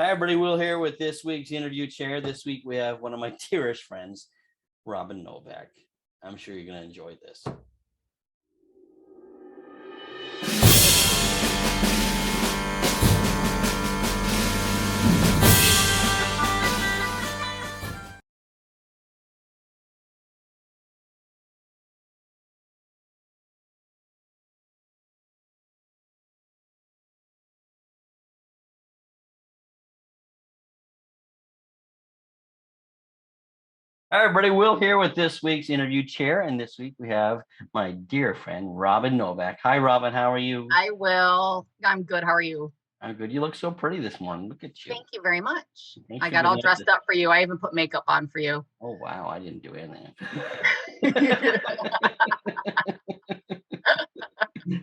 Hi, everybody. Will here with this week's interview chair. This week we have one of my dearest friends, Robin Novack. I'm sure you're going to enjoy this. Hi, everybody. Will here with this week's interview chair. And this week we have my dear friend, Robin Novack. Hi, Robin. How are you? I will. I'm good. How are you? I'm good. You look so pretty this morning. Look at you. Thank you very much. Thanks I for got all giving us dressed up for you. I even put makeup on for you. Oh, wow. I didn't do anything.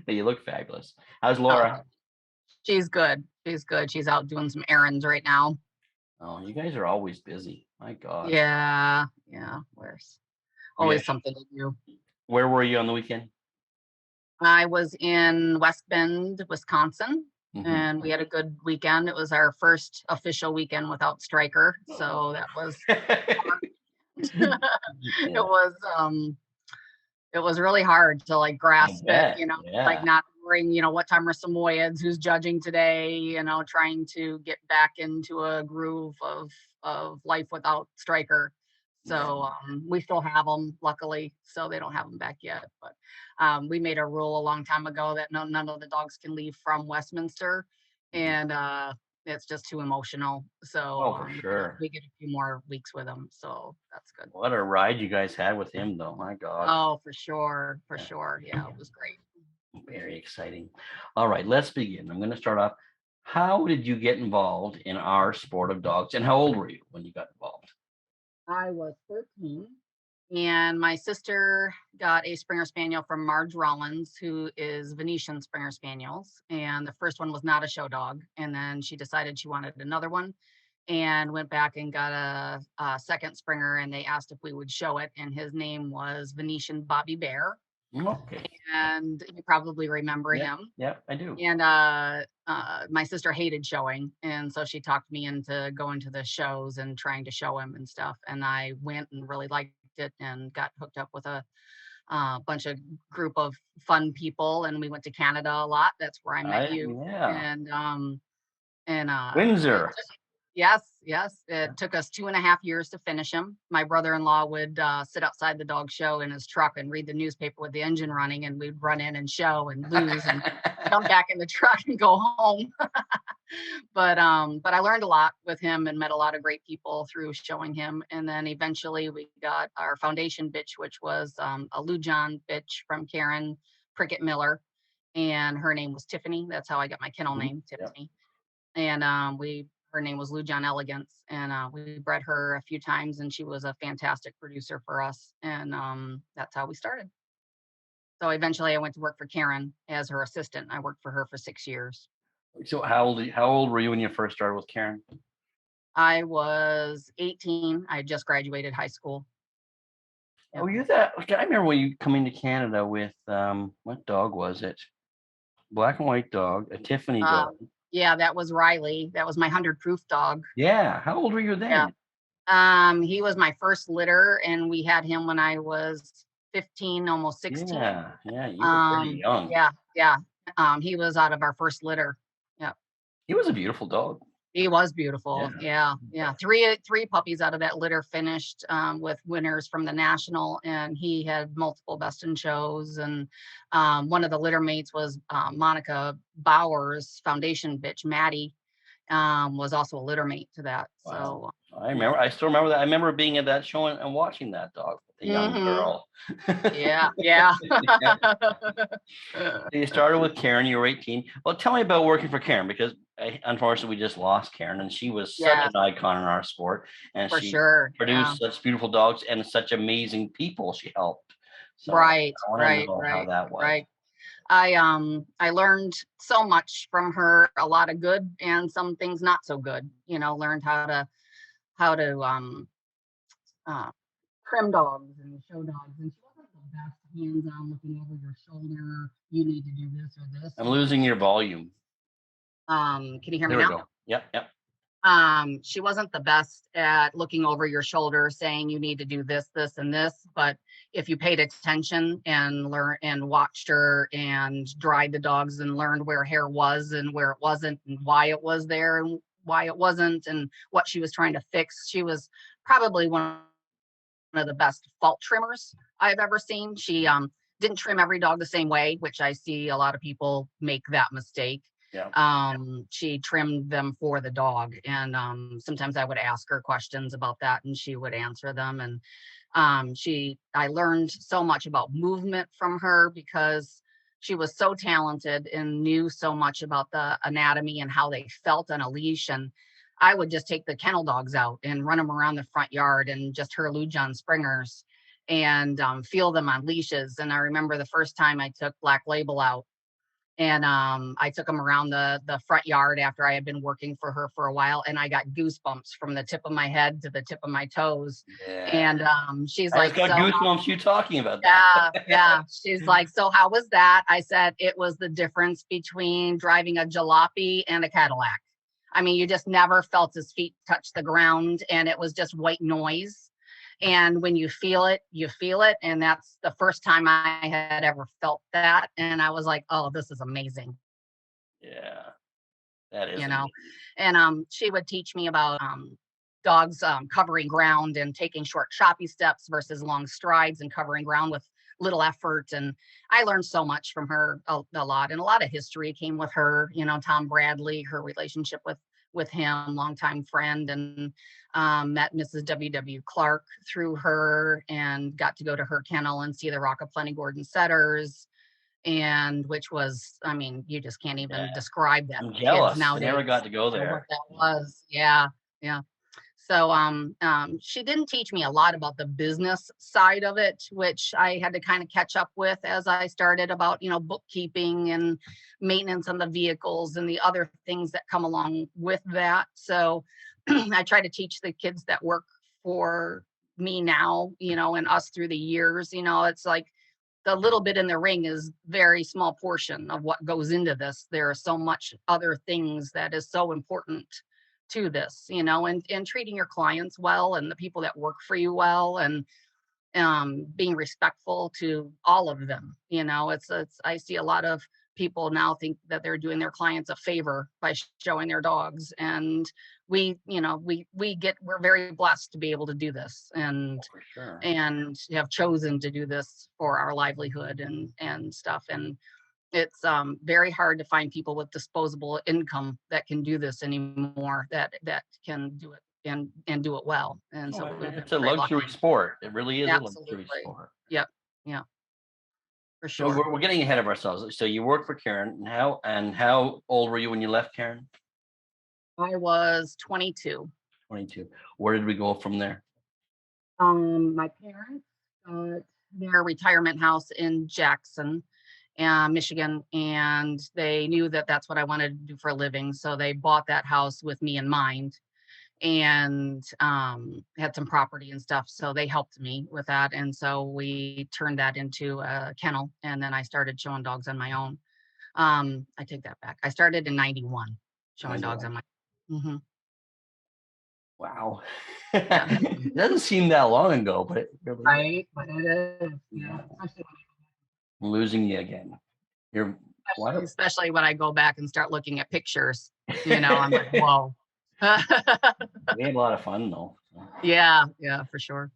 But you look fabulous. How's Laura? She's good. She's good. She's out doing some errands right now. Oh, you guys are always busy. My God. Yeah. There's always something to do. Where were you on the weekend? I was in West Bend, Wisconsin, and we had a good weekend. It was our first official weekend without Stryker, so that was it was really hard to like grasp it, like not worrying, what time are Samoyeds, who's judging today, trying to get back into a groove of life without Stryker. So we still have them, luckily, so they don't have them back yet. But we made a rule a long time ago that none of the dogs can leave from Westminster, and it's just too emotional. So for sure, we get a few more weeks with them, so that's good. What a ride you guys had with him, though. My God. Oh, for sure. Yeah, it was great. Very exciting. All right, let's begin. I'm going to start off. How did you get involved in our sport of dogs, and how old were you when you got involved? I was 13, and my sister got a Springer Spaniel from Marge Rollins, who is Venetian Springer Spaniels. And the first one was not a show dog. And then she decided she wanted another one and went back and got a second Springer, and they asked if we would show it. And his name was Venetian Bobby Bear. Okay. And you probably remember him. Yeah, I do. And my sister hated showing, and so she talked me into going to the shows and trying to show him and stuff. And I went and really liked it and got hooked up with a bunch of group of fun people, and we went to Canada a lot. That's where I met you. Yeah. And Windsor. Yes. It took us 2.5 years to finish him. My brother-in-law would sit outside the dog show in his truck and read the newspaper with the engine running, and we'd run in and show and lose and come back in the truck and go home. But I learned a lot with him and met a lot of great people through showing him. And then eventually we got our foundation bitch, which was a Lujan bitch from Karen Prickett Miller, and her name was Tiffany. That's how I got my kennel name, Tiffany. And her name was Lujan Elegance, and we bred her a few times, and she was a fantastic producer for us, and that's how we started. So eventually I went to work for Karen as her assistant. I worked for her for 6 years. So how old were you when you first started with Karen? I was 18. I just graduated high school. Yep. Oh, you that? I remember when you come into Canada with what dog was it? Black and white dog, a Tiffany dog. Yeah, that was Riley. That was my 100 proof dog. Yeah. How old were you then? Yeah. He was my first litter, and we had him when I was 15, almost 16. Yeah, you were pretty young. Yeah. He was out of our first litter. Yeah. He was a beautiful dog. He was beautiful. Yeah. Three puppies out of that litter finished with winners from the national, and he had multiple best in shows. And one of the litter mates was Monica Bauer's foundation bitch, Maddie, was also a litter mate to that. Wow. So I still remember that. I remember being at that show and watching that dog with the young girl. Yeah. You started with Karen. You were 18. Well, tell me about working for Karen, because unfortunately we just lost Karen, and she was such an icon in our sport, and she produced such beautiful dogs and such amazing people she helped. So right. How that was. Right. I learned so much from her, a lot of good and some things not so good. Learned how to trim dogs and show dogs, and she wasn't the best hands-on, looking over your shoulder. You need to do this or this. I'm losing your volume. Can you hear me now? There we go. Yep. She wasn't the best at looking over your shoulder saying you need to do this, this, and this. But if you paid attention and learned and watched her and dried the dogs and learned where hair was and where it wasn't and why it was there and why it wasn't and what she was trying to fix, she was probably one of the best fault trimmers I've ever seen. She didn't trim every dog the same way, which I see a lot of people make that mistake. Yeah. She trimmed them for the dog, and sometimes I would ask her questions about that, and she would answer them. And I learned so much about movement from her because she was so talented and knew so much about the anatomy and how they felt on a leash. And I would just take the kennel dogs out and run them around the front yard and just her Lujan Springers and feel them on leashes. And I remember the first time I took Black Label out, and I took him around the front yard after I had been working for her for a while, and I got goosebumps from the tip of my head to the tip of my toes. Yeah. And she's I like, just got goosebumps you talking about that. Yeah. She's like, so how was that? I said, it was the difference between driving a jalopy and a Cadillac. I mean, you just never felt his feet touch the ground, and it was just white noise. And when you feel it, you feel it. And that's the first time I had ever felt that. And I was like, oh, this is amazing. Yeah, that is You know, amazing. and she would teach me about dogs covering ground and taking short choppy steps versus long strides and covering ground with little effort. And I learned so much from her, a lot, and a lot of history came with her. You know, Tom Bradley, her relationship with him, longtime friend, and met Mrs. W. Clark through her and got to go to her kennel and see the Rock of Plenty Gordon setters, and which was, I mean, you just can't even Yeah. describe that I'm to kids jealous. I nowadays. never got to go What there. that was. Yeah. Yeah. So she didn't teach me a lot about the business side of it, which I had to kind of catch up with as I started, about, you know, bookkeeping and maintenance on the vehicles and the other things that come along with that. So I try to teach the kids that work for me now, you know, and us through the years. You know, it's like the little bit in the ring is very small portion of what goes into this. There are so much other things that is so important to this, you know, and treating your clients well and the people that work for you well, and being respectful to all of them. You know, it's I see a lot of people now think that they're doing their clients a favor by showing their dogs, and we, you know, we're very blessed to be able to do this, For sure. and have chosen to do this for our livelihood and stuff. And it's very hard to find people with disposable income that can do this anymore, that can do it and do it well. And so we've been It's a very luxury lucky. sport. It really is a luxury Absolutely. sport. Yep. Yeah, for So sure. we're getting ahead of ourselves. So you worked for Karen, and how old were you when you left Karen? I was 22. 22. Where did we go from there? My parents got their retirement house in Jackson, Michigan, and they knew that that's what I wanted to do for a living. So they bought that house with me in mind, and had some property and stuff. So they helped me with that. And so we turned that into a kennel. And then I started showing dogs on my own. I take that back. I started in 91 showing dogs 91. on my own. Hmm. Wow. Yeah. It doesn't seem that long ago, but it really is. Right. But it is. Yeah. Yeah. I'm losing you again. You're what? Especially when I go back and start looking at pictures, you know, I'm like, whoa. We had a lot of fun though. Yeah. Yeah, for sure.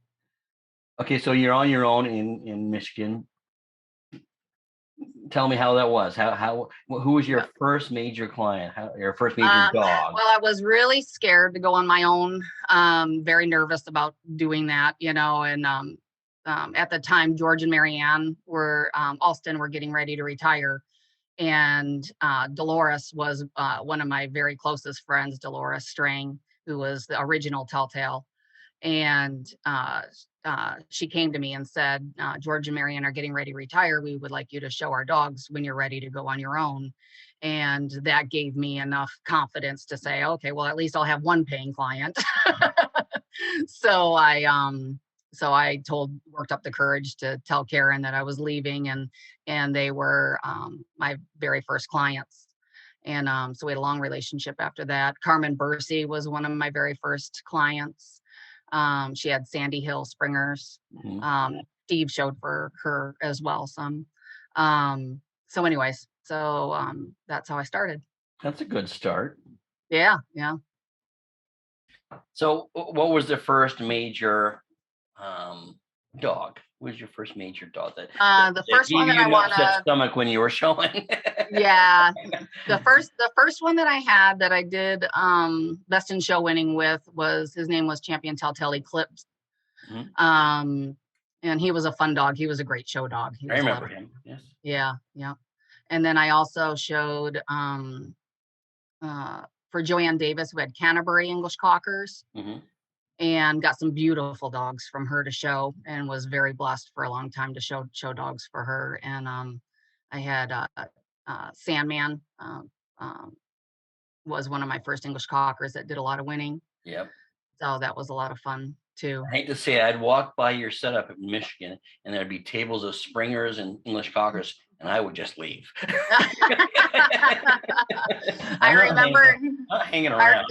Okay, so you're on your own in Michigan. Tell me how that was. Who was your first major client? Your first major dog? Well, I was really scared to go on my own. Very nervous about doing that, you know. And at the time, George and Marianne were Alston were getting ready to retire, and Dolores was one of my very closest friends, Dolores Strang, who was the original Telltale. And she came to me and said, George and Marianne are getting ready to retire. We would like you to show our dogs when you're ready to go on your own. And that gave me enough confidence to say, okay, well, at least I'll have one paying client. So I worked up the courage to tell Karen that I was leaving, and they were my very first clients. And so we had a long relationship after that. Carmen Bursey was one of my very first clients. She had Sandy Hill Springers. Steve showed for her as well some. So anyways, that's how I started. That's a good start. Yeah. So what was the first major dog? What was your first major dog that the first one that I want to stomach when you were showing? Yeah, the first one that I had that I did best in show winning with was, his name was Champion Telltale Eclipse. And he was a fun dog. He was a great show dog. I remember him. Yes. Yeah. And then I also showed for Joanne Davis, who had Canterbury English Cockers, and got some beautiful dogs from her to show, and was very blessed for a long time to show dogs for her. And I had Sandman was one of my first English Cockers that did a lot of winning. Yep. So that was a lot of fun too. I hate to say it, I'd walk by your setup in Michigan and there'd be tables of Springers and English Cockers, and I would just leave. I remember not hanging around.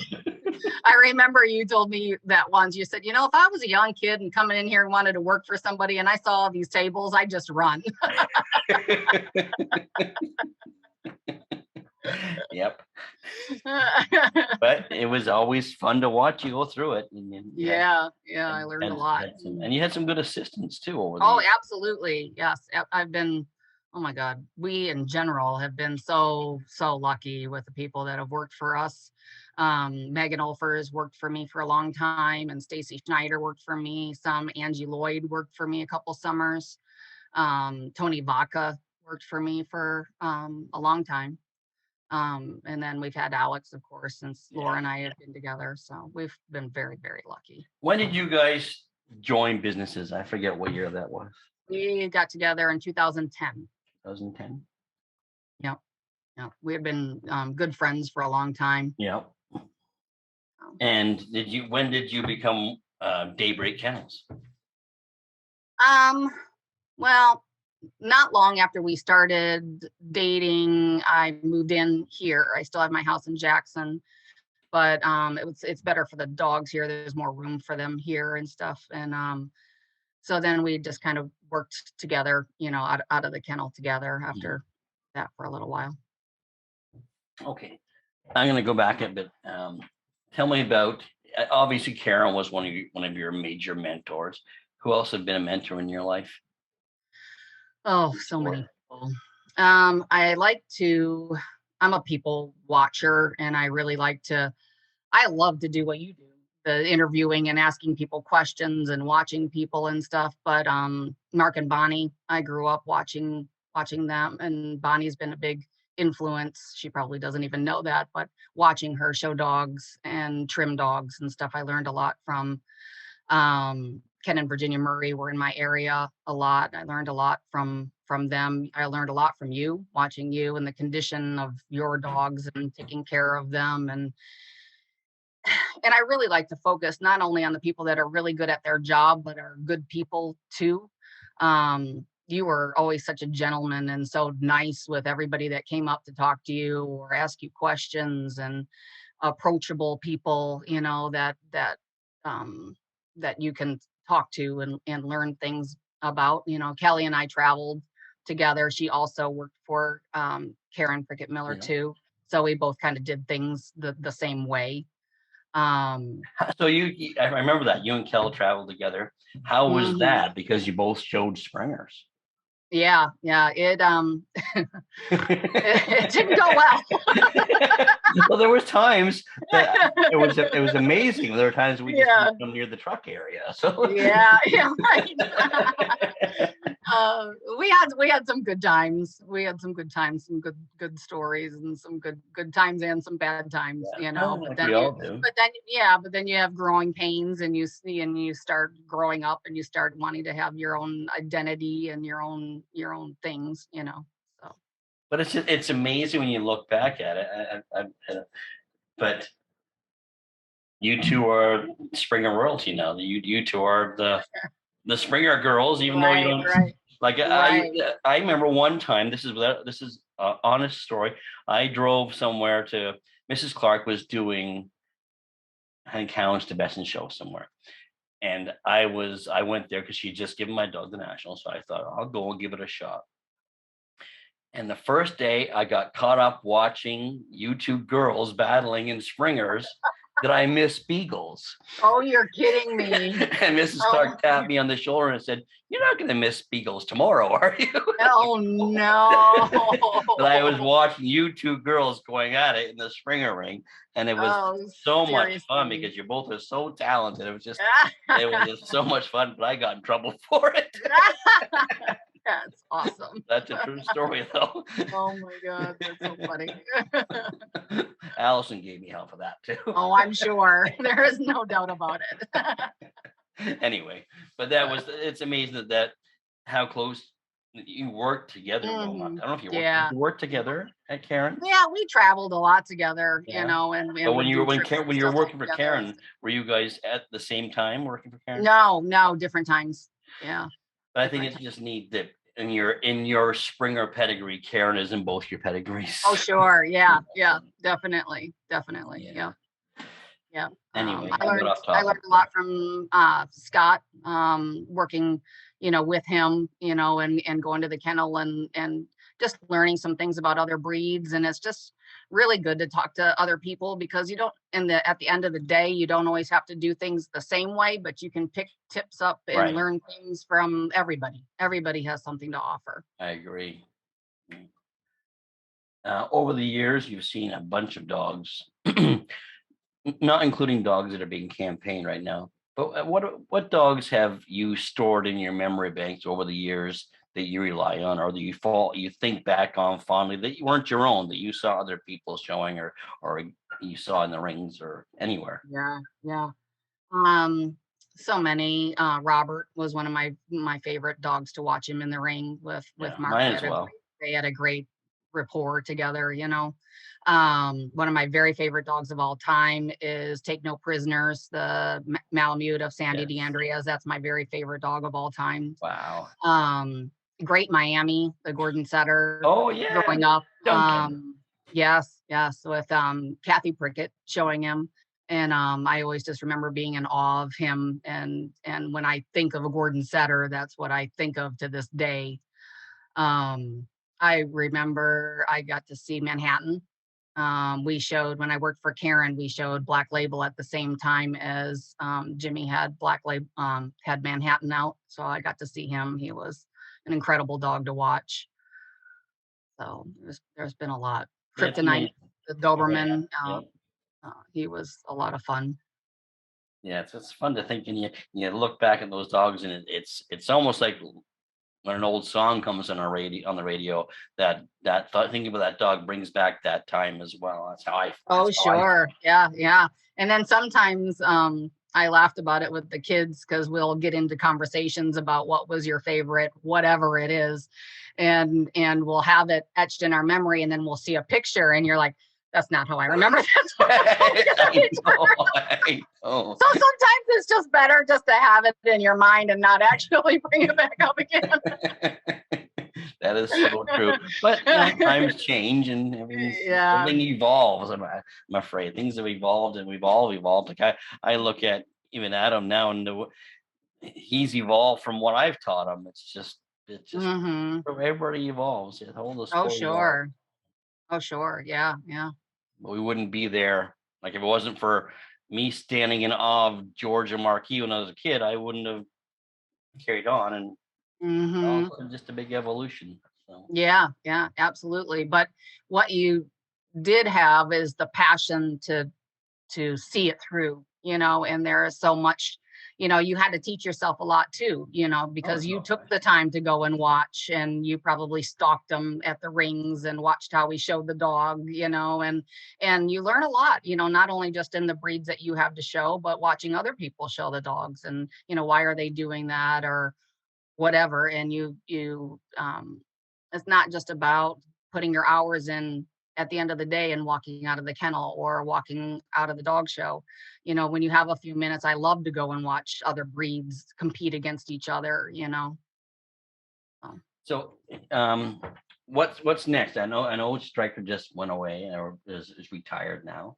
I remember you told me that once. You said, if I was a young kid and coming in here and wanted to work for somebody and I saw all these tables, I'd just run. Yep. But it was always fun to watch you go through it. Yeah, I learned a lot. And you had some good assistants too over there. Oh, absolutely. Yes. I've been, oh my God, we in general have been so lucky with the people that have worked for us. Megan Olfers worked for me for a long time, and Stacy Schneider worked for me some. Angie Lloyd worked for me a couple summers. Tony Vaca worked for me for a long time. And then we've had Alex, of course, since Laura and I have been together. So we've been very, very lucky. When did you guys join businesses? I forget what year that was. We got together in 2010. 2010? Yep. We have been good friends for a long time. Yep. And when did you become Daybreak Kennels? Well, not long after we started dating, I moved in here. I still have my house in Jackson, but it's better for the dogs here. There's more room for them here and stuff. And so then we just kind of worked together, out of the kennel together after that for a little while. Okay, I'm going to go back a bit. Tell me about, obviously Karen was one of your major mentors. Who else had been a mentor in your life? Oh, so many people. I'm a people watcher, and I love to do what you do, the interviewing and asking people questions and watching people and stuff. But Mark and Bonnie, I grew up watching them, and Bonnie's been a big influence. She probably doesn't even know that, but watching her show dogs and trim dogs and stuff, I learned a lot from. Ken and Virginia Murray were in my area a lot. I learned a lot from them. I learned a lot from you, watching you and the condition of your dogs and taking care of them. And I really like to focus not only on the people that are really good at their job, but are good people too. You were always such a gentleman and so nice with everybody that came up to talk to you or ask you questions, and approachable people, that you can talk to and learn things about. Kelly and I traveled together. She also worked for Karen Prickett Miller too. So we both kind of did things the same way. So I remember that you and Kel traveled together. How was that? Because you both showed Springers. Yeah. It it didn't go well. Well, there was times that it was amazing. There were times we just didn't come near the truck area. So yeah, right. We had some good times. We had some good times, some good stories, and some good times and some bad times. But then you have growing pains, and you start growing up, and you start wanting to have your own identity and your own things. So. But it's amazing when you look back at it. But you two are Springer royalty now. You two are the Springer girls, even though you don't. Right. Like Right. I remember one time, this is an honest story. I drove somewhere to, Mrs. Clark was doing, I think, Hounds to Best in Show somewhere. And I went there because she'd just given my dog the national. So I thought, I'll go and give it a shot. And the first day I got caught up watching YouTube girls battling in springers that I missed beagles. Oh, you're kidding me. And Mrs. Clark tapped me on the shoulder and said, "You're not going to miss beagles tomorrow, are you?" Oh, no. But I was watching YouTube girls going at it in the springer ring. And it was so much fun because you both are so talented. It was just so much fun, but I got in trouble for it. That's awesome. That's a true story, though. Oh my God, that's so funny. Allison gave me hell for that too. Oh, I'm sure. There is no doubt about it. Anyway, but it's amazing that how close you worked together. Well, I don't know if you worked together at Karen. Yeah, we traveled a lot together, you know, and but when you were working for Karen, were you guys at the same time working for Karen? No, different times. Yeah. But I think it's just neat that in your Springer pedigree, Karen is in both your pedigrees. Oh, sure. Yeah. Definitely. Yeah. Anyway, I learned a lot from Scott, working, with him, and going to the kennel and just learning some things about other breeds. And it's just really good to talk to other people because you don't, at the end of the day, you don't always have to do things the same way, but you can pick tips up and learn things from everybody. Everybody has something to offer. I agree. Over the years, you've seen a bunch of dogs, not including dogs that are being campaigned right now. But what dogs have you stored in your memory banks over the years that you rely on, or that you think back on fondly, that you weren't your own, that you saw other people showing, or you saw in the rings or anywhere? Yeah. So many. Robert was one of my favorite dogs to watch him in the ring with Mark. Mine as well. They had a great rapport together, One of my very favorite dogs of all time is Take No Prisoners, the Malamute of Sandy DeAndrea's. That's my very favorite dog of all time. Wow. Great Miami, the Gordon Setter. Oh yeah. Growing up. Yes, with Kathy Prickett showing him. And I always just remember being in awe of him. And when I think of a Gordon Setter, that's what I think of to this day. I remember I got to see Manhattan. When I worked for Karen, we showed Black Label at the same time as Jimmy had had Manhattan out. So I got to see him. He was an incredible dog to watch. So there's been a lot. Kryptonite, the Doberman, he was a lot of fun. Yeah, it's fun to think, and you look back at those dogs, and it's almost like when an old song comes on the radio, that thinking about that dog brings back that time as well. That's how I. Oh, sure. Yeah. And then sometimes I laughed about it with the kids because we'll get into conversations about what was your favorite, whatever it is, and we'll have it etched in our memory, and then we'll see a picture, and you're like, that's not how I remember this. I know. So sometimes it's just better just to have it in your mind and not actually bring it back up again. That is so true. But times change and everything evolves. I'm afraid things have evolved, and we've all evolved. Like I look at even Adam now, and he's evolved from what I've taught him. It's just everybody evolves. Oh, sure. Oh, sure. Yeah. But we wouldn't be there. Like if it wasn't for me standing in awe of George and Marquis when I was a kid, I wouldn't have carried on. And just a big evolution. So. Yeah, absolutely. But what you did have is the passion to see it through, and there is so much. You had to teach yourself a lot too, because you took the time to go and watch, and you probably stalked them at the rings and watched how we showed the dog, and you learn a lot, not only just in the breeds that you have to show, but watching other people show the dogs and, why are they doing that or whatever. And it's not just about putting your hours in at the end of the day and walking out of the kennel or walking out of the dog show. When you have a few minutes, I love to go and watch other breeds compete against each other, So, what's next? I know Striker just went away or is retired now.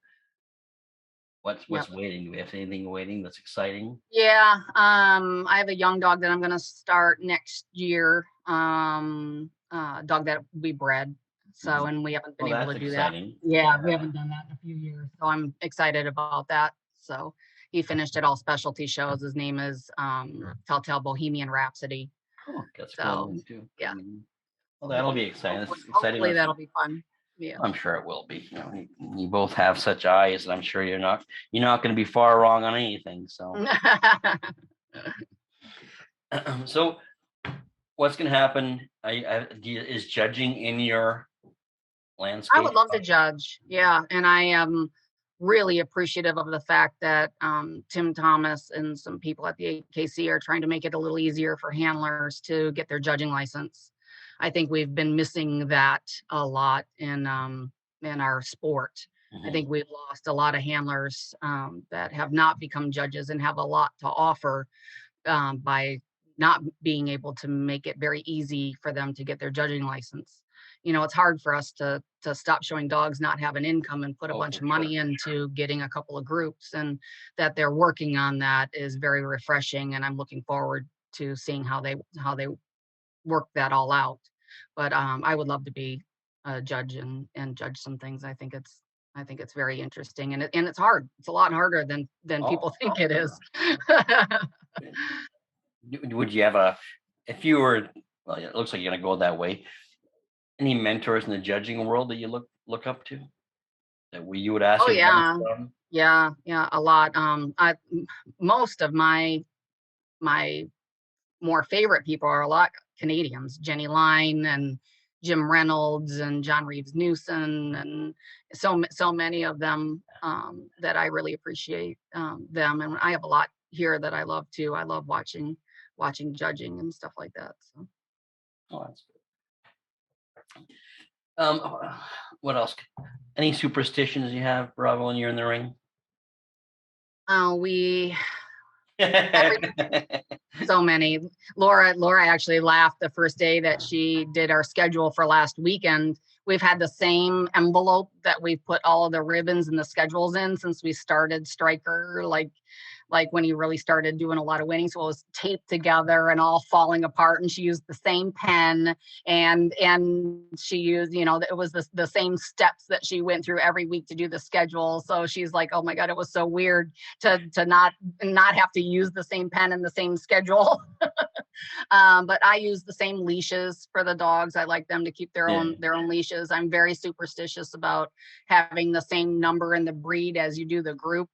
What's waiting? Do we have anything waiting that's exciting? Yeah, I have a young dog that I'm gonna start next year. Dog that we bred. So, and we haven't been able to do exciting. that. Yeah, we haven't done that in a few years. So I'm excited about that. So he finished at all specialty shows. His name is Telltale Bohemian Rhapsody. Oh, that's so cool too. yeah. Well, that'll be exciting. Hopefully that'll be fun. Yeah, I'm sure it will be. You both have such eyes, and I'm sure you're not going to be far wrong on anything. So, so what's going to happen? Is judging in your landscape? I would love to judge. Yeah, and I am really appreciative of the fact that Tim Thomas and some people at the AKC are trying to make it a little easier for handlers to get their judging license. I think we've been missing that a lot in our sport. I think we've lost a lot of handlers that have not become judges and have a lot to offer by not being able to make it very easy for them to get their judging license. It's hard for us to stop showing dogs not have an income and put a bunch of money into getting a couple of groups, and that they're working on that is very refreshing. And I'm looking forward to seeing how they work that all out. But I would love to be a judge and judge some things. I think it's very interesting, and it's hard. It's a lot harder than people think it is. Would you have if you were, well, it looks like you're going to go that way, any mentors in the judging world that you look up to that you would ask? Oh yeah. Yeah, a lot. Most of my more favorite people are a lot Canadians, Jenny Line and Jim Reynolds and John Reeves Newson, and so many of them that I really appreciate them. And I have a lot here that I love too. I love watching judging and stuff like that. So. Oh, that's good. What else? Any superstitions you have, Bravo, when you're in the ring? So many. Laura actually laughed the first day that she did our schedule for last weekend. We've had the same envelope that we've put all of the ribbons and the schedules in since we started Striker, like when he really started doing a lot of winning. So it was taped together and all falling apart. And she used the same pen and she used, it was the same steps that she went through every week to do the schedule. So she's like, oh my God, it was so weird to not have to use the same pen and the same schedule. But I use the same leashes for the dogs. I like them to keep their own leashes. I'm very superstitious about having the same number in the breed as you do the group.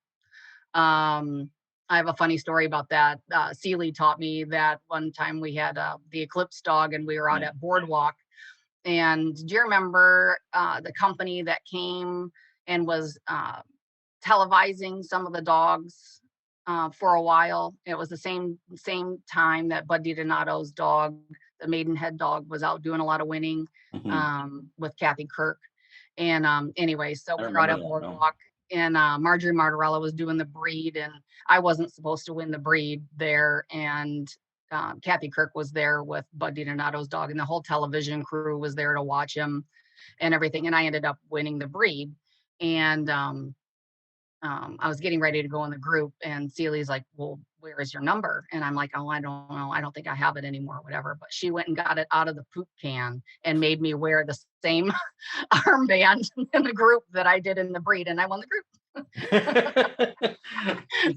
I have a funny story about that. Seeley taught me that one time we had the Eclipse dog and we were out at Boardwalk. And do you remember the company that came and was televising some of the dogs for a while? It was the same time that Bud DiDonato's dog, the Maidenhead dog, was out doing a lot of winning with Kathy Kirk. And anyway, so we were out at Boardwalk. And Marjorie Martorella was doing the breed, and I wasn't supposed to win the breed there. And Kathy Kirk was there with Bud DiDonato's dog, and the whole television crew was there to watch him and everything. And I ended up winning the breed. And I was getting ready to go in the group, and Celie's like, well, where is your number? And I'm like, oh, I don't know. I don't think I have it anymore, whatever. But she went and got it out of the poop can and made me wear the same armband in the group that I did in the breed, and I won the group.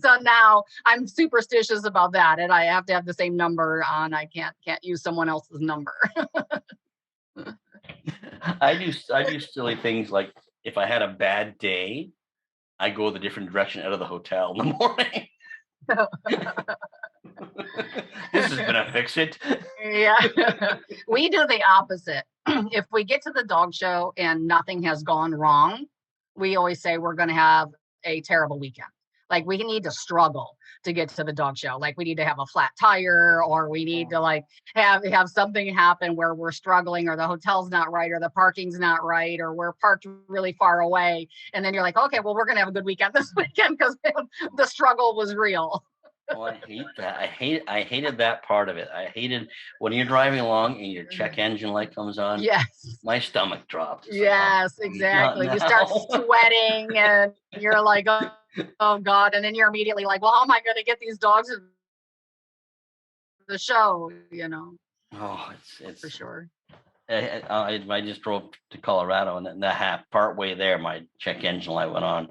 So now I'm superstitious about that, and I have to have the same number on. I can't use someone else's number. I do silly things like if I had a bad day, I go the different direction out of the hotel in the morning. This is gonna fix it. Yeah. We do the opposite. If we get to the dog show and nothing has gone wrong, we always say we're going to have a terrible weekend. Like we need to struggle to get to the dog show. Like we need to have a flat tire, or we need to like have something happen where we're struggling, or the hotel's not right, or the parking's not right, or we're parked really far away. And then you're like, okay, well, we're going to have a good weekend this weekend because the struggle was real. Oh, I hate that. I hated that part of it. I hated when you're driving along and your check engine light comes on. Yes. My stomach dropped. It's Yes, like, not exactly. You start now. sweating and you're like, oh God. And then you're immediately like, well, how am I going to get these dogs in the show? Oh, For it's. sure. I just drove to Colorado, and then part way there, my check engine light went on,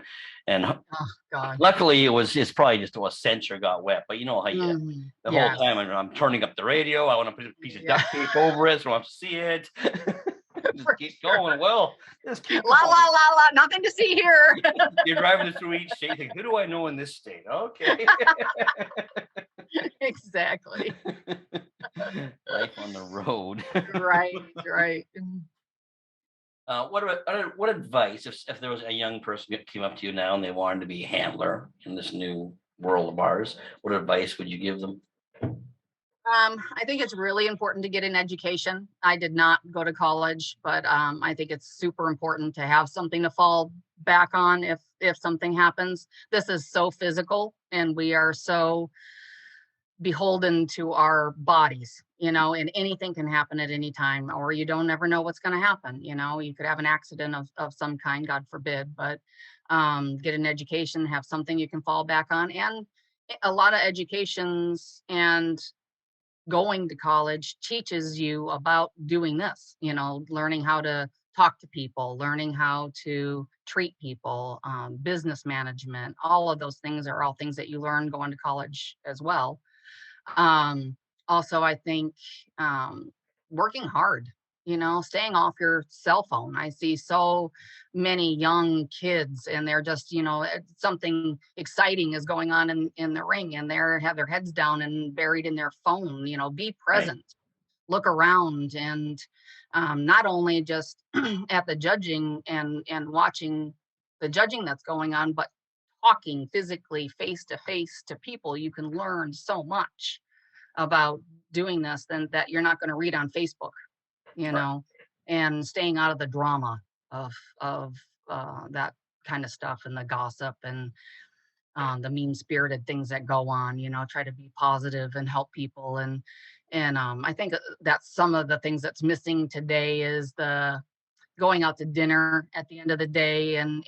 and Oh God. luckily it's probably just a sensor got wet. But you know how you the whole Yes. time I'm turning up the radio. I want to put a piece of Yeah. duct tape over it so I don't have to see it. Just keep going. Well, just keep La going. la la la. Nothing to see here. You're driving through each state. Think, who do I know in this state? Okay. Exactly. Life on the road. Right. Right. What advice if there was a young person that came up to you now and they wanted to be a handler in this new world of ours? What advice would you give them? I think it's really important to get an education. I did not go to college, but I think it's super important to have something to fall back on if something happens. This is so physical, and we are so beholden to our bodies, and anything can happen at any time, or you don't ever know what's going to happen. You could have an accident of some kind, God forbid, but get an education, have something you can fall back on. And a lot of educations and going to college teaches you about doing this, learning how to talk to people, learning how to treat people, business management. All of those things are all things that you learn going to college as well. um, Also, I think working hard, staying off your cell phone. I see so many young kids, and they're just, something exciting is going on in the ring, and they have their heads down and buried in their phone. Be Right. present, look around, and not only just at the judging and watching the judging that's going on, but talking physically face to face to people. You can learn so much about doing this than that you're not going to read on Facebook, you Right. know, and staying out of the drama of that kind of stuff, and the gossip, and the mean spirited things that go on. Try to be positive and help people. And I think that's some of the things that's missing today is the going out to dinner at the end of the day, and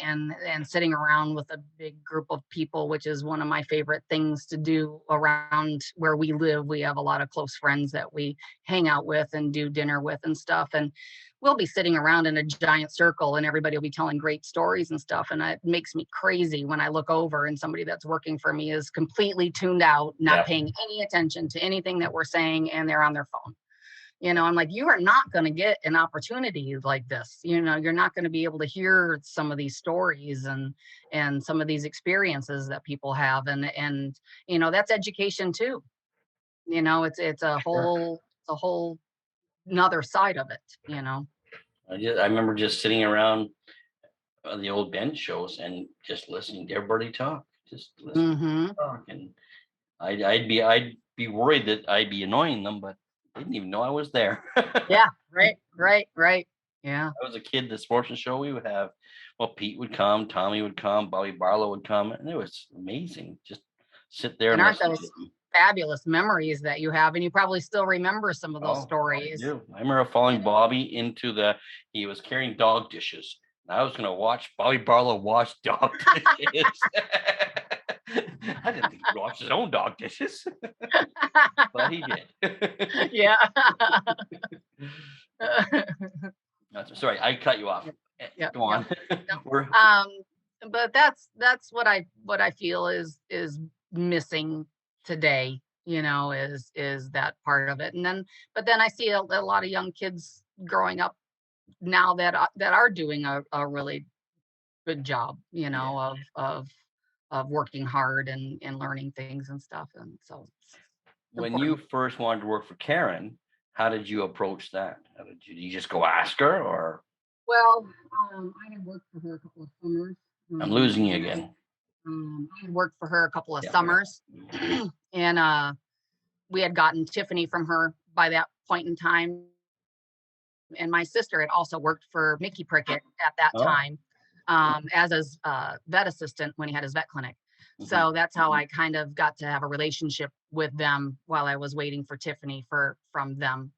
sitting around with a big group of people, which is one of my favorite things to do around where we live. We have a lot of close friends that we hang out with and do dinner with and stuff. And we'll be sitting around in a giant circle, and everybody will be telling great stories and stuff. And it makes me crazy when I look over and somebody that's working for me is completely tuned out, not paying any attention to anything that we're saying, and they're on their phone. I'm like, you are not going to get an opportunity like this. You're not going to be able to hear some of these stories and some of these experiences that people have. And that's education too. It's a whole another side of it. I remember just sitting around the old bench shows and just listening to everybody talk, just listening to talk. And I'd be worried that I'd be annoying them, but they didn't even know I was there. Yeah, right. Yeah. I was a kid, the sports show we would have, well, Pete would come, Tommy would come, Bobby Barlow would come, and it was amazing. Just sit there And and aren't listen to those them. fabulous memories that you have? And you probably still remember some of those Oh, I stories. do. I remember following Bobby he was carrying dog dishes. And I was going to watch Bobby Barlow wash dog dishes. I didn't think he'd wash his own dog dishes, but he did. Yeah. Sorry, I cut you off. Yep, Go on. But that's what I feel is missing today, is that part of it. But then I see a lot of young kids growing up now that are doing a really good job, of working hard and learning things and stuff. And so it's When you important. first wanted to work for Karen, how did you approach that? Did you just go ask her, or Well, I had worked for her a couple of summers. I'm losing you again? I had worked for her a couple of Yeah. summers, and we had gotten Tiffany from her by that point in time. And my sister had also worked for Mickey Prickett at that Oh, time, as his vet assistant when he had his vet clinic. So that's how I kind of got to have a relationship with them while I was waiting for Tiffany from them.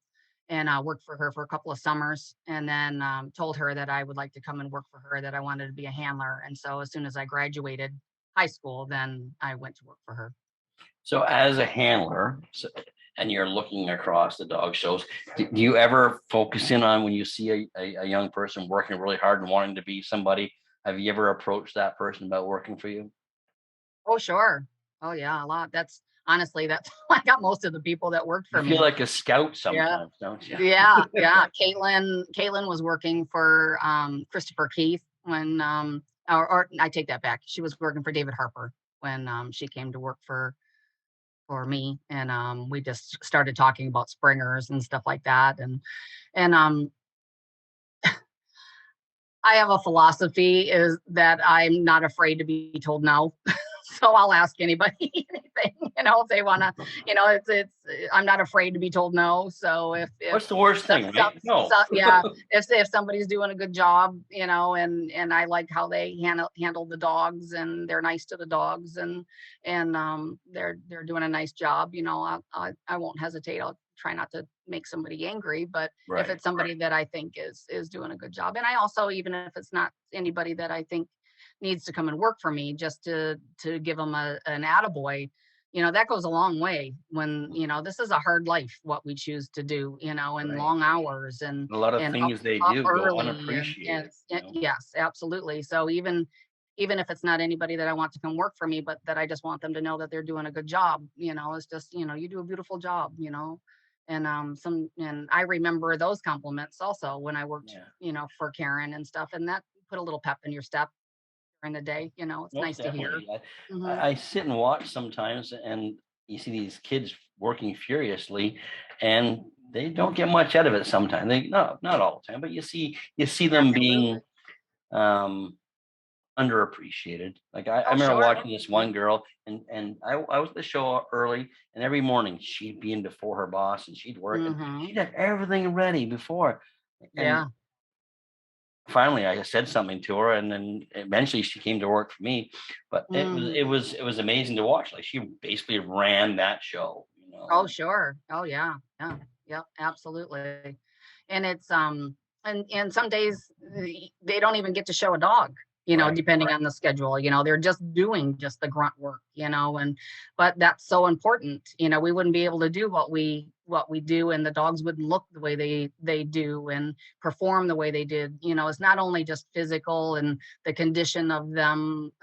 And I worked for her for a couple of summers, and then told her that I would like to come and work for her, that I wanted to be a handler. And so as soon as I graduated high school, then I went to work for her. So as a handler, and you're looking across the dog shows, do you ever focus in on when you see a young person working really hard and wanting to be somebody? Have you ever approached that person about working for you? Oh, sure. Oh, yeah, a lot. That's honestly, that's how I got most of the people that worked You for feel me. like a scout Yeah. sometimes, don't you? Yeah. Yeah. Caitlin was working for Christopher Keith when or I take that back. She was working for David Harper when she came to work for me, and we just started talking about springers and stuff like that. And I have a philosophy is that I'm not afraid to be told no. So I'll ask anybody anything, if they want to, I'm not afraid to be told no. So if What's the worst thing, right? No. yeah, if somebody's doing a good job, and I like how they handle the dogs, and they're nice to the dogs, and they're doing a nice job, I won't hesitate. I'll try not to make somebody angry, but if it's somebody that I think is doing a good job, and I also, even if it's not anybody that I think needs to come and work for me, just to give them an attaboy, that goes a long way when, this is a hard life, what we choose to do, and long hours and A lot of and things they up do go early unappreciated. yes, absolutely. So even if it's not anybody that I want to come work for me, but that I just want them to know that they're doing a good job, it's just, you do a beautiful job, and and I remember those compliments also when I worked, for Karen and stuff, and that put a little pep in your step during the day. It's Most nice to hear. definitely. Mhm. I sit and watch sometimes, and you see these kids working furiously, and they don't get much out of it sometimes. They not all the time, but you see them being Absolutely. um underappreciated. Like I Oh, remember sure. watching this one girl, and I was at the show early, and every morning she'd be in before her boss, and she'd work, and Mhm. she'd have everything ready before. And Yeah. finally I said something to her, and then eventually she came to work for me. But it was Mhm. it was it was amazing to watch. Like she basically ran that show. Oh, sure. Oh, yeah. Yeah. Yep, absolutely. And it's and some days they don't even get to show a dog, Right. depending on the schedule. They're just doing just the grunt work, and but that's so important. We wouldn't be able to do what we do, and the dogs wouldn't look the way they do and perform the way they did. It's not only just physical and the condition of them,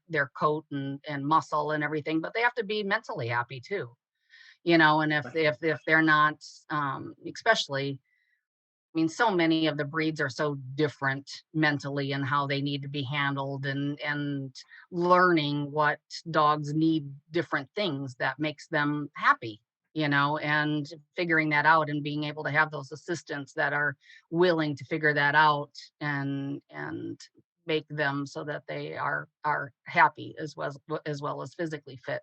their coat and muscle and everything, but they have to be mentally happy too. And if they're not, especially, I mean, so many of the breeds are so different mentally and how they need to be handled, and learning what dogs need, different things that makes them happy, and figuring that out and being able to have those assistants that are willing to figure that out, and make them so that they are happy as well as physically fit.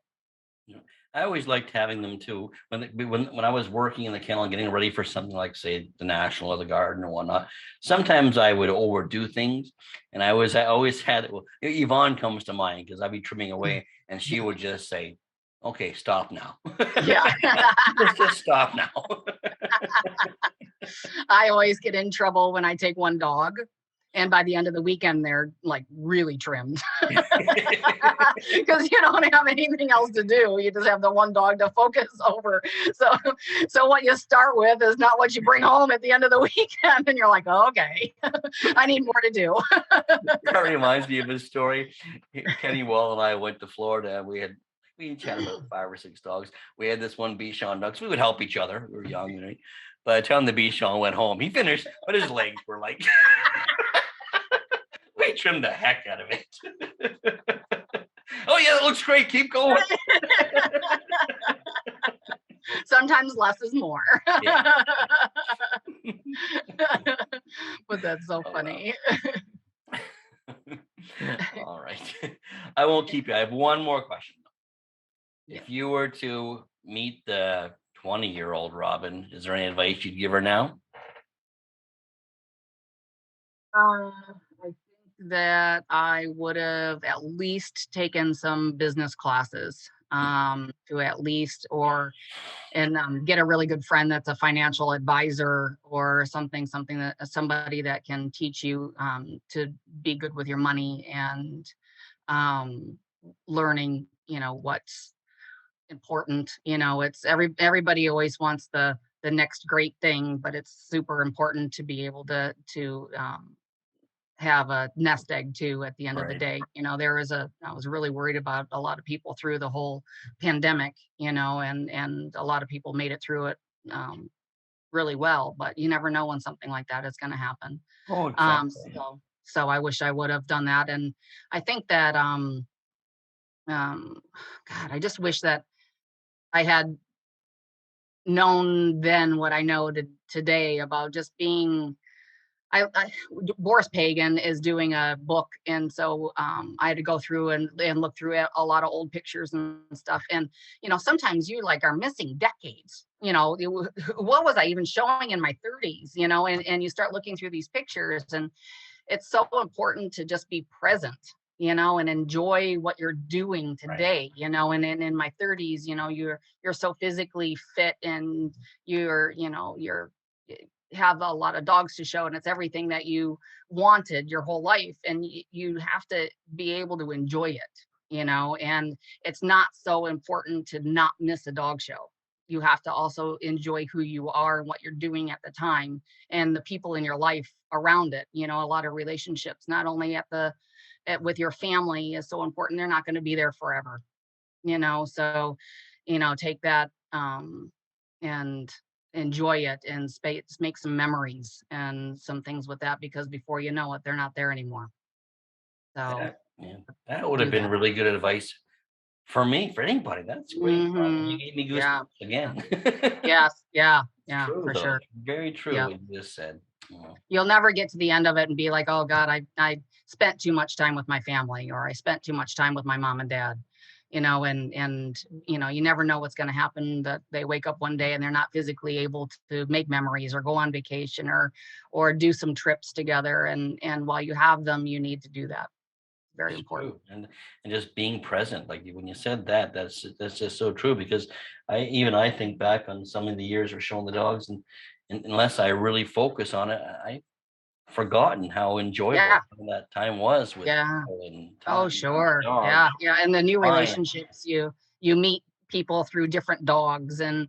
Yeah. I always liked having them too. When I was working in the kennel and getting ready for something like, say, the National or the Garden or whatnot, sometimes I would overdo things, and I always had it. Well, Yvonne comes to mind because I'd be trimming away, and she would just say, "Okay, stop now. Yeah. just stop now." I always get in trouble when I take one dog, and by the end of the weekend, they're like really trimmed because you don't have anything else to do. You just have the one dog to focus over. So, so what you start with is not what you bring home at the end of the weekend, and you're like, oh, okay, I need more to do. That reminds me of a story. Kenny Wall and I went to Florida, and we each had about 5 or 6 dogs. We had this one Bichon dog, so we would help each other. We were young, right? By the time the Bichon went home, he finished, but his legs were like we trimmed the heck out of it. Oh yeah, that looks great. Keep going. Sometimes less is more. Yeah. But that's so Oh, funny. all right. I won't keep you. I have one more question. Yeah. If you were to meet the 20-year-old Robin, is there any advice you'd give her now? I think that I would have at least taken some business classes, to at least, get a really good friend that's a financial advisor or something that somebody that can teach you to be good with your money, and um, learning, what's important. It's everybody always wants the next great thing, but it's super important to be able to have a nest egg too at the end of the Right. day. I was really worried about a lot of people through the whole pandemic, and a lot of people made it through it really well, but you never know when something like that is going to happen. Oh, Um, exactly. so I wish I would have done that. And I think that, um, God, I just wish that I had known then what I know today about just being. Boris Pagan is doing a book, and so I had to go through and look through a lot of old pictures and stuff. And sometimes you like are missing decades. What was I even showing in my 30s? And you start looking through these pictures, and it's so important to just be present, and enjoy what you're doing today. And in my 30s, you're so physically fit, and you're have a lot of dogs to show, and it's everything that you wanted your whole life, and you have to be able to enjoy it. And it's not so important to not miss a dog show. You have to also enjoy who you are and what you're doing at the time, and the people in your life around it. A lot of relationships, not only with your family, is so important. They're not going to be there forever. So take that, and enjoy it, and make some memories and some things with that, because before you know it, they're not there anymore. So Yeah, that would have do been that. really good advice for me, for anybody. That's great, Robin. You Hmm. gave me Yeah. goosebumps again. Yes. Yeah. It's Yeah, true, for though. sure. Very true Yeah. what you just said. Yeah. You'll never get to the end of it and be like, oh God, I spent too much time with my family, or I spent too much time with my mom and dad. And you never know what's going to happen, that they wake up one day and they're not physically able to make memories or go on vacation, or do some trips together. And while you have them, you need to do that. Very It's important. true. And just being present, like when you said that, that's just so true, because I think back on some of the years we're showing the dogs, and unless I really focus on it, I forgotten how enjoyable Yeah. some of that time was with Yeah. people and Oh, time with sure. dogs, Yeah. Yeah. And the new crying. relationships, you meet people through different dogs, and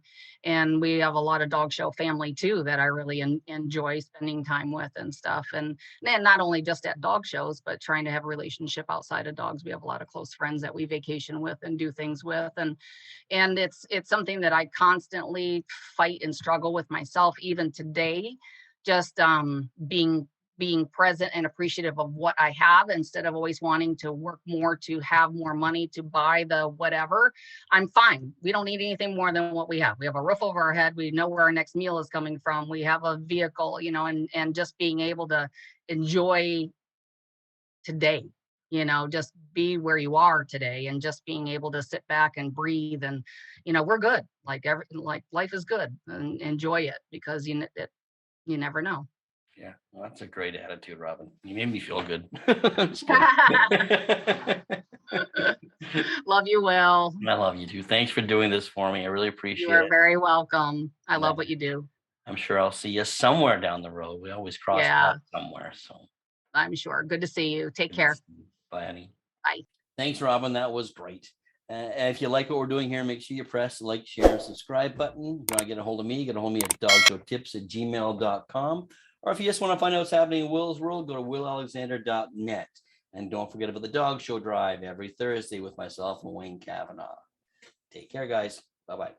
we have a lot of dog show family too that I really enjoy spending time with and stuff. And then not only just at dog shows, but trying to have a relationship outside of dogs. We have a lot of close friends that we vacation with and do things with. And it's something that I constantly fight and struggle with myself even today. Just being present and appreciative of what I have, instead of always wanting to work more to have more money to buy the whatever. I'm fine. We don't need anything more than what we have. We have a roof over our head. We know where our next meal is coming from. We have a vehicle, and just being able to enjoy today, just be where you are today, and just being able to sit back and breathe. And we're good. Like life is good, and enjoy it, because you never know. Yeah, well, that's a great attitude, Robin. You made me feel good. Just kidding. Love you, Will. I love you too. Thanks for doing this for me. I really You appreciate are it. very welcome. I And love what you do. I'm sure I'll see you somewhere down the road. We always cross Yeah, paths somewhere. So I'm sure. Good to see you. Take good to care. see you. Bye, honey. Bye. Thanks, Robin. That was great. If you like what we're doing here, make sure you press the like, share, and subscribe button. If you want to get a hold of me, get a hold of me at dogshowtips@gmail.com. Or if you just want to find out what's happening in Will's world, go to willalexander.net. And don't forget about the dog show drive every Thursday with myself and Wayne Kavanaugh. Take care, guys. Bye-bye.